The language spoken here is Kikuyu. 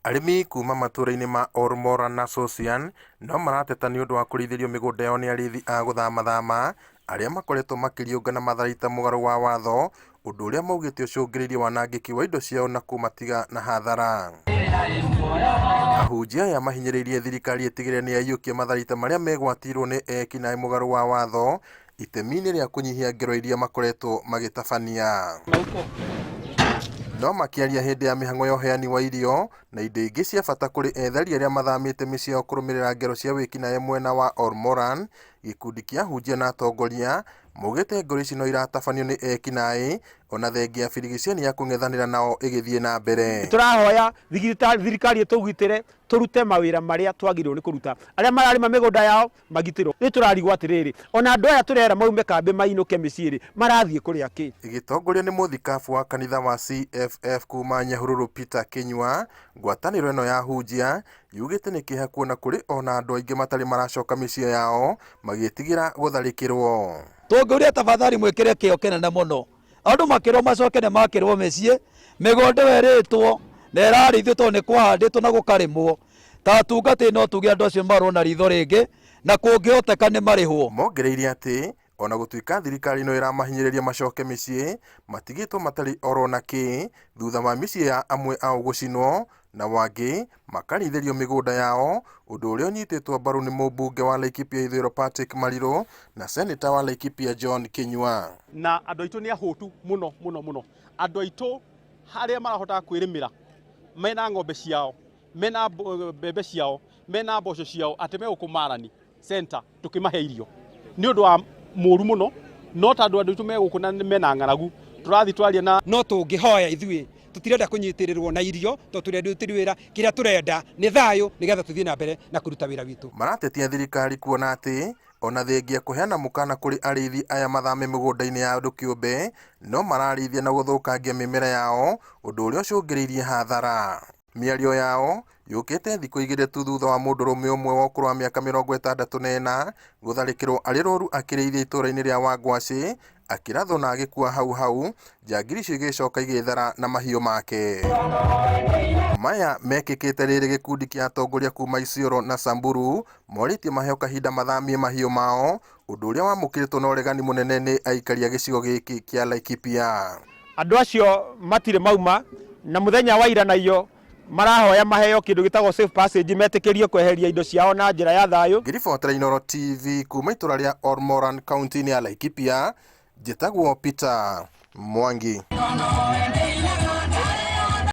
Arĩmi kuma matũũra-inĩ ma Ormora na Sosian no marateta nĩ ũndũ wa kũrĩithĩrio mĩgũnda yao nĩ arĩithi a gũthama arĩa makoretwo makĩriũngana matharaita mũgarũ wa watho, ũndũ ũrĩa maugĩte ũcũngĩrĩirie wanangĩki wa indo ciao na kũmatiga na hathara. Ahunjia aya mahinyĩrĩirie thirikari ĩtigĩrĩre nĩ yaiyũkia matharaita marĩa megwatirwo nĩ ekinaĩ mũgarũ wa watho, itemi-inĩ rĩa kũnyihia ngero iria makoretwo magĩtabania. No makĩaria hĩndĩ ya mĩhang'o ya ũheani wa irio na indo ingĩ cia bata kũrĩ ethari arĩa mathamĩte mĩciĩ yao kũrũmĩrĩra ngero cia wĩkinaĩ mwena wa Ormoran, gĩkundi kĩa ahunjia na atongoria maugĩte ngero ici no iratabanio nĩ ekinaĩ ona thengia ya birigiceni ya kũng'ethanĩra nao ĩgĩthiĩ na mbere. Tũrahoya thirikari ĩtũgitĩre tũrute mawĩra marĩa twagĩrĩirwo nĩ kũruta, arĩa mararĩma mĩgũnda yao magitĩrwo. Nĩ tũrarigwo atĩrĩrĩ, ona andũ aya tũrera maume kambĩ mainũke mĩciĩ marathiĩ kũrĩa kĩ? Ĩgĩtongoria nĩ mũthikabu wa kanitha wa CFF kuma Nyahururu Peter Kinyua, ngwatanĩro ĩno ya ahunjia yugĩte nĩ kĩeha kuona kũrĩ ona andũ aingĩ matarĩ maracoka mĩciĩ yao magĩtigĩra gũtharĩkĩrwo. Tũngĩũria tafadhali mwĩkĩre kĩo kĩnene mũno, andũ makĩrwo macoke nĩ makĩrwo mĩciĩ, mĩgũnda ĩrĩtwo na ĩrarĩithio tondũ nĩ kwahandĩtwo na gũkarĩmwo. Tatungatĩ no tuge andũ acio marwo na ritho rĩngĩ na kũngĩhoteka nĩ marĩhwo. Mongereire atĩ ona gũtuĩka thirikari no ĩramahinyĩrĩria macoke mĩciĩ, matigĩtwo matarĩ oro na kĩ thutha wa mĩciĩ ya amwe ao gũcinwo na wangĩ makarĩithĩrio mĩgũnda yao, ũndũ ũrĩa ũnyitĩtwo mbaru nĩ mũmbunge wa Laikipia ithũĩro Patrick Marirũ na seneta wa Laikipia John Kinyua. Na andũ aitũ nĩ ahũtu mũno. Andũ aitũ harĩa marahota kwĩrĩmĩra mena ng'ombe ciao, mena mbembe ciao, mena mboco ciao, atĩ megũkũmarani center tũkĩmahe irio nĩ ũndũ wa mũru mũno, no tondũ andũ aitũ megũkũ na mena ng'aragu tũrathi twaria na no tũngĩhoya ithuĩ tũtirenda kũnyitĩrĩrwo na irio tondũ tũrenda wĩra, kĩrĩa tũrenda nĩ thayũ nĩgetha tũthiĩ na mbere na kũruta wĩra witũ. Maratetia thirikari kuona atĩ ona thengia kũheana mũkana kũrĩ arĩithi aya mathame mĩgũnda-inĩ ya andũ kĩũmbe no mararĩithia na gũthũkangia mĩmera yao, ũndũ ũrĩa ũcũngĩrĩirie hathara. Mĩario yao yũkĩte thikũ igĩrĩ tu thutha wa mũndũrũme ũmwe wa ũkũrũ wa mĩaka 64 gũtharĩkĩrwo arĩ rũru akĩrĩithia itũũra-inĩ rĩa Wangwaci, akĩrathwo na agĩkua hau, njangiri icio igĩcoka igĩthara na mahiũ make. Maya mekĩkĩte rĩrĩ gĩkundi kĩa atongoria kuma Isiolo na Samburu morĩtie maheo kahinda mathamie mahiũ mao, ũndũ ũrĩa wamũkĩrĩtwo na ũregani mũnene nĩ aikari a gĩcigo gĩkĩ kĩa Laikipia. Andũ acio matirĩ mauma na mũthenya wa ira na iyo marahoya maheo kĩndũ gĩtagwo safe passage, metĩkĩrio kweheria indo ciao na njĩra ya thayũ. Ngĩribotera Inooro TV kuma itũũra rĩa Ormoran kaunti-inĩ ya Laikipia, njĩtagwo Peter Mwangi.